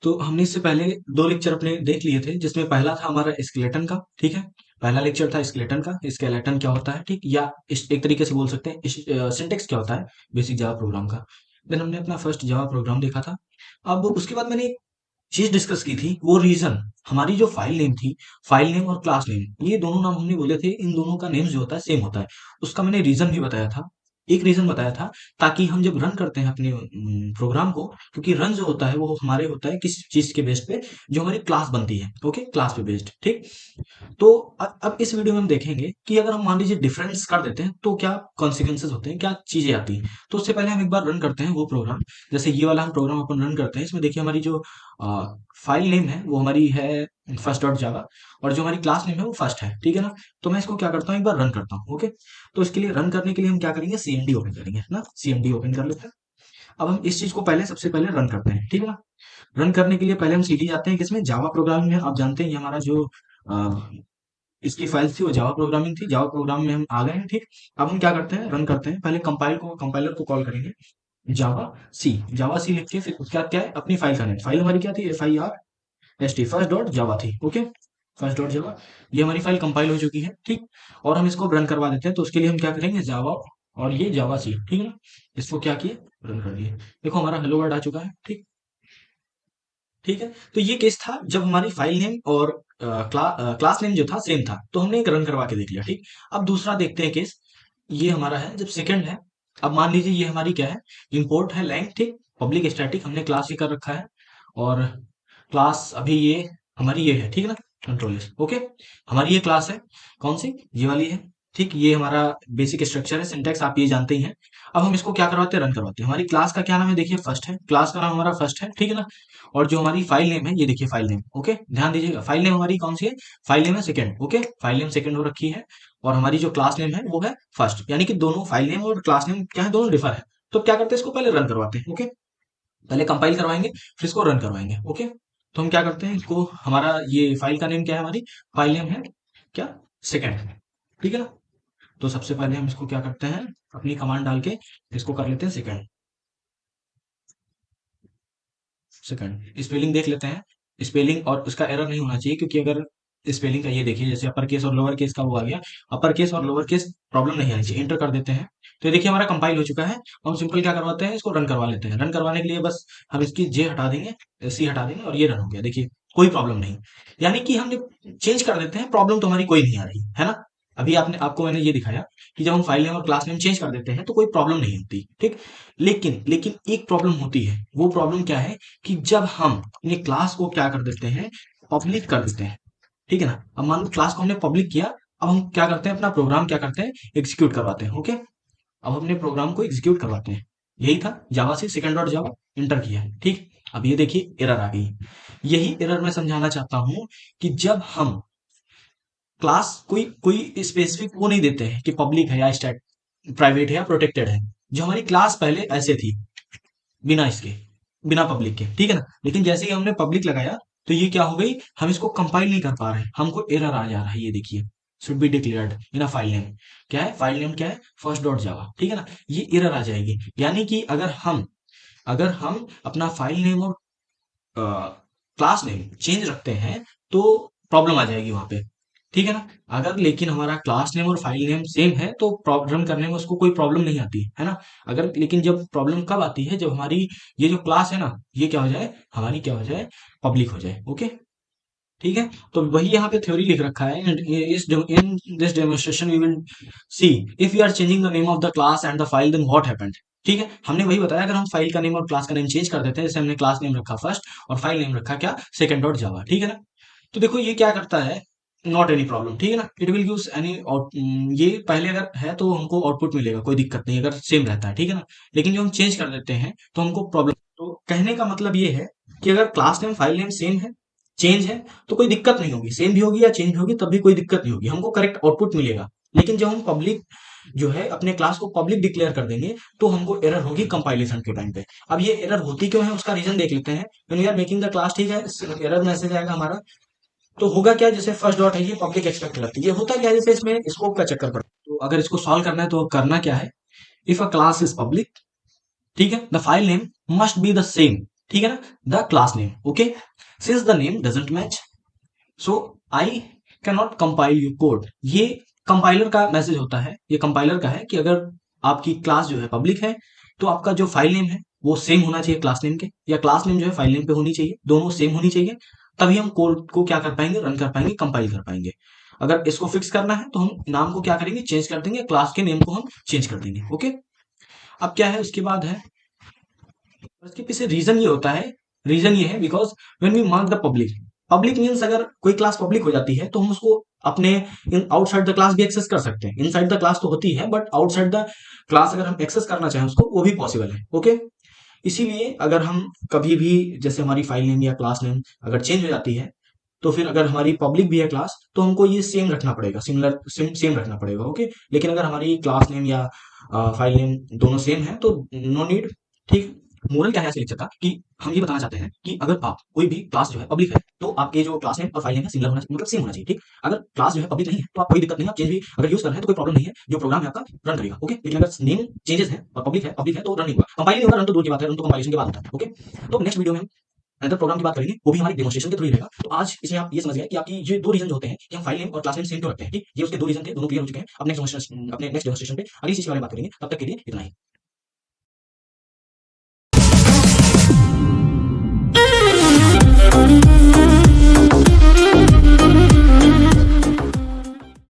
तो हमने इससे पहले 2 लेक्चर अपने देख लिए थे, जिसमें पहला था हमारा स्केलेटन का, ठीक है? पहला लेक्चर था स्केलेटन का, स्केलेटन क्या होता है, ठीक? या एक तरीके से बोल सकते हैं सिंटेक्स क्या होता है बेसिक जावा प्रोग्राम का। देन हमने अपना फर्स्ट जावा प्रोग्राम देखा था। अब उसके बाद मैंने एक चीज डिस्कस की थी, वो रीजन। हमारी जो फाइल नेम थी, फाइल नेम और क्लास नेम, ये दोनों नाम हमने बोले थे, इन दोनों का नेम जो होता है सेम होता है। उसका मैंने रीजन भी बताया था। एक रीजन बताया था, ताकि हम जब रन करते हैं अपने प्रोग्राम को, क्योंकि रन जो होता है वो हमारे होता है किस चीज के बेस पे, जो हमारी क्लास बनती है, ओके, क्लास पे बेस्ड, ठीक। तो अब इस वीडियो में हम देखेंगे कि अगर हम मान लीजिए डिफरेंस कर देते हैं तो क्या कॉन्सिक्वेंसेज होते हैं, क्या चीजें आती हैं। तो उससे पहले हम एक बार रन करते हैं वो प्रोग्राम। जैसे ये वाला हम प्रोग्राम अपन रन करते हैं, इसमें देखिए हमारी जो फाइल नेम है वो हमारी है फर्स्ट डॉट जावा, और जो हमारी क्लास नेम है वो फर्स्ट है, ठीक है ना। तो मैं इसको क्या करता हूँ, एक बार रन करता हूँ, ओके। तो इसके लिए रन करने के लिए हम क्या करेंगे, सीएमडी ओपन करेंगे, है ना, सीएमडी ओपन कर लेते हैं। अब हम इस चीज को पहले सबसे पहले रन करते हैं, ठीक है ना। रन करने के लिए पहले हम सीधी जाते हैं किसमें, जावा प्रोग्रामिंग में। आप जानते हैं ये हमारा जो इसकी फाइल थी वो जावा प्रोग्रामिंग थी, जावा प्रोग्राम में हम आ गए हैं, ठीक। अब हम क्या करते हैं, रन करते हैं। पहले कंपाइलर को कॉल करेंगे, जावा सी लिख के, फिर उसके बाद क्या है, अपनी फाइल का नेम। फाइल हमारी क्या थी, FIRST, फर्स्ट डॉट जावा थी, ओके, फर्स्ट डॉट जावा। ये हमारी फाइल कंपाइल हो चुकी है, ठीक। और हम इसको रन करवा देते हैं। तो उसके लिए हम क्या करेंगे, जावा और ये जावा सी, ठीक है ना। इसको क्या किए, रन कर दिए। देखो हमारा हेलो वर्ड आ चुका है, ठीक। ठीक है, तो ये केस था जब हमारी फाइल नेम और क्लास नेम जो था सेम था, तो हमने एक रन करवा के देख लिया, ठीक। अब दूसरा देखते हैं केस। ये हमारा है जब सेकंड है। अब मान लीजिए ये हमारी क्या है, इंपोर्ट है लैंग, ठीक। पब्लिक स्टैटिक हमने क्लास ही कर रखा है, और क्लास अभी ये हमारी ये है, ठीक है ना, कंट्रोल एस, ओके। हमारी ये क्लास है, कौन सी, ये वाली है, ठीक। ये हमारा बेसिक स्ट्रक्चर है, सिंटेक्स आप ये जानते ही हैं। अब हम इसको क्या करवाते हैं, रन करवाते हैं। हमारी क्लास का क्या नाम है, देखिए फर्स्ट है, क्लास का नाम हमारा फर्स्ट है, ठीक है ना। और जो हमारी फाइल नेम है, ये देखिए फाइल नेम, ओके, ध्यान दीजिएगा, फाइल नेम हमारी कौन सी है, फाइल नेम है second, okay, file name second हो रखी है। और हमारी जो क्लास नेम है वो है फर्स्ट, यानी कि दोनों फाइल नेम और क्लास नेम क्या है, दोनों डिफर है। तो क्या करते हैं, इसको पहले रन करवाते हैं, ओके। पहले कंपाइल करवाएंगे, फिर इसको रन करवाएंगे, ओके। तो हम क्या करते हैं, इसको हमारा ये फाइल का नेम क्या है, हमारी फाइल नेम है क्या, सेकंड, ठीक है ना। तो सबसे पहले हम इसको क्या करते हैं, अपनी कमांड डाल के इसको कर लेते हैं सेकंड, सेकंड स्पेलिंग देख लेते हैं। स्पेलिंग और उसका एरर नहीं होना चाहिए, क्योंकि अगर स्पेलिंग का ये देखिए, जैसे अपर केस और लोअर केस का वो आ गया, अपर केस और लोअर केस प्रॉब्लम नहीं आनी चाहिए, एंटर कर देते हैं। तो ये देखिए हमारा कंपाइल हो चुका है। हम सिंपल क्या करवाते हैं, इसको रन करवा लेते हैं। रन करवाने के लिए बस हम इसकी जे हटा देंगे, सी हटा देंगे, और ये रन हो गया, देखिए कोई प्रॉब्लम नहीं। यानी कि हम जब चेंज कर देते हैं, प्रॉब्लम तो हमारी कोई नहीं आ रही है ना। अभी आपने आपको मैंने ये दिखाया कि जब हम फाइल नेम और क्लास नेम चेंज कर देते हैं तो कोई प्रॉब्लम नहीं होती, ठीक। लेकिन लेकिन एक प्रॉब्लम होती है, वो प्रॉब्लम क्या है, कि जब हम अपने क्लास को क्या कर देते हैं, पब्लिक कर देते हैं, ठीक है ना। अब मान लो क्लास को हमने पब्लिक किया, अब हम क्या करते हैं, अपना प्रोग्राम क्या करते हैं, एग्जीक्यूट करवाते हैं, ओके। अब अपने प्रोग्राम को एग्जीक्यूट करवाते हैं। यही था, जावा से सेकंड डॉट जावा इंटर किया है, ठीक। अब ये देखिए एरर आ गई। यही एरर मैं समझाना चाहता हूं, कि जब हम क्लास कोई कोई स्पेसिफिक वो नहीं देते हैं कि पब्लिक है या स्टैट प्राइवेट है या प्रोटेक्टेड है। जो हमारी क्लास पहले ऐसे थी, बिना इसके, बिना पब्लिक के, ठीक है ना। लेकिन जैसे ही हमने पब्लिक लगाया, तो ये क्या हो गई, हम इसको कंपाइल नहीं कर पा रहे हैं, हमको एरर आ जा रहा है, ये देखिए, should be declared in a file name. क्या है, फाइल नेम क्या है, फर्स्ट डॉट जावा, ठीक है ना। ये एरर आ जाएगी। यानी कि अगर हम अपना फाइल नेम और क्लास नेम चेंज रखते हैं, तो प्रॉब्लम आ जाएगी वहां पे, ठीक है ना। अगर लेकिन हमारा क्लास नेम और फाइल नेम सेम है, तो प्रॉब्लम करने में उसको कोई प्रॉब्लम नहीं आती है ना। अगर लेकिन जब प्रॉब्लम कब आती है, जब हमारी ये जो क्लास है ना, ये क्या हो जाए, हमारी क्या हो जाए, पब्लिक हो जाए, ओके, ठीक है। तो वही यहाँ पे थ्योरी लिख रखा है, and is in this demonstration we will see if you are changing the name of the class and the file, then what happened. ठीक है, हमने वही बताया, अगर हम फाइल का नेम और क्लास का नेम चेंज कर देते हैं, जैसे हमने क्लास नेम रखा फर्स्ट और फाइल नेम रखा क्या, सेकंड डॉट जावा, ठीक है ना। तो देखो ये क्या करता है, नॉट एनी प्रॉब्लम, ठीक है ना, इट विल गिव्स एनी। ये पहले अगर है तो हमको आउटपुट मिलेगा, कोई दिक्कत नहीं, अगर सेम रहता है, ठीक है ना। लेकिन जो हम चेंज कर देते हैं तो हमको प्रॉब्लम। तो कहने का मतलब ये है कि अगर class name file name same है, चेंज है, तो कोई दिक्कत नहीं होगी, सेम भी होगी या चेंज भी होगी, तब भी कोई दिक्कत नहीं होगी, हमको करेक्ट आउटपुट मिलेगा। लेकिन जब हम पब्लिक जो है अपने क्लास को पब्लिक डिक्लेयर कर देंगे, तो हमको एरर होगी कंपाइलेशन के टाइम पे। अब ये एरर होती क्यों है, उसका रीजन देख लेते हैं। When we are making the class, ठीक है, एरर मैसेज आएगा हमारा। तो होगा क्या, जैसे फर्स्ट डॉट है ये पब्लिक एक्सपेक्ट करती है, ये होता क्या है, जैसे इसमें स्कोप का चक्कर पड़ता है। तो अगर इसको सॉल्व करना है तो करना क्या है, if a class is public, ठीक है, the file name must be the same, ठीक है ना, the class name, okay, since the name doesn't match so I can not compile your code. ये कंपाइलर का मैसेज होता है, ये कंपाइलर का है कि अगर आपकी क्लास जो है पब्लिक है तो आपका जो फाइल नेम है वो सेम होना चाहिए क्लास नेम के, या क्लास नेम जो है फाइल नेम पे होनी चाहिए, दोनों सेम होनी चाहिए, तभी हम कोड को क्या कर पाएंगे, रन कर पाएंगे, कंपाइल कर पाएंगे। अगर इसको फिक्स करना है तो हम नाम को क्या करेंगे, चेंज कर देंगे, क्लास के नेम को हम चेंज कर देंगे, ओके। अब क्या है उसके बाद है, उसके पीछे रीजन ये होता है, रीजन ये है because when we mark the public, public means अगर कोई क्लास पब्लिक हो जाती है तो हम उसको अपने इन आउटसाइड द क्लास भी एक्सेस कर सकते हैं। इनसाइड द क्लास तो होती है बट आउटसाइड द क्लास अगर हम एक्सेस करना चाहें उसको, वो भी पॉसिबल है, ओके। इसीलिए अगर हम कभी भी जैसे हमारी फाइल नेम या क्लास नेम अगर चेंज हो जाती है तो फिर अगर हमारी पब्लिक भी है क्लास तो हमको ये सेम रखना पड़ेगा, सिमिलर सेम रखना पड़ेगा, ओके। लेकिन अगर हमारी क्लास नेम या फाइल नेम दोनों सेम है तो नो नीड, ठीक। मोरल क्या है ऐसे लेक्चर का कि हम ये बताना चाहते हैं कि अगर आप कोई भी क्लास जो है पब्लिक है तो आपके जो क्लास नेम और फाइल नेम है सिमिलर होना, मतलब सेम होना चाहिए, ठीक। अगर क्लास जो है पब्लिक नहीं है तो आप कोई दिक्कत नहीं है, आप चेंज भी अगर यूज कर रहे हैं तो कोई प्रॉब्लम नहीं है, जो प्रोग्राम है आपका रन करेगा, ओके। लेकिन अगर नेम चेंजेस है और पब्लिक है तो रन नहीं होगा, कंपाइल नहीं होगा, रन तो दूर की बात है, रन तो कंपाइलेशन के बाद होता है, ओके। तो नेक्स्ट वीडियो में हम अनदर प्रोग्राम की बात करेंगे, वो भी हमारी डेमोस्ट्रेशन के थ्रू ही रहेगा। तो आज इसमें आप ये समझ गए कि आपकी ये दो रीजन जो होते हैं कि हम फाइल नेम और क्लास नेम सेम क्यों रखते हैं, ठीक। ये उसके दो रीजन थे, दोनों क्लियर हो चुके हैं। अब नेक्स्ट डेमोस्ट्रेशन पे अगली चीज के बारे में बात करेंगे, तब तक के लिए इतना ही।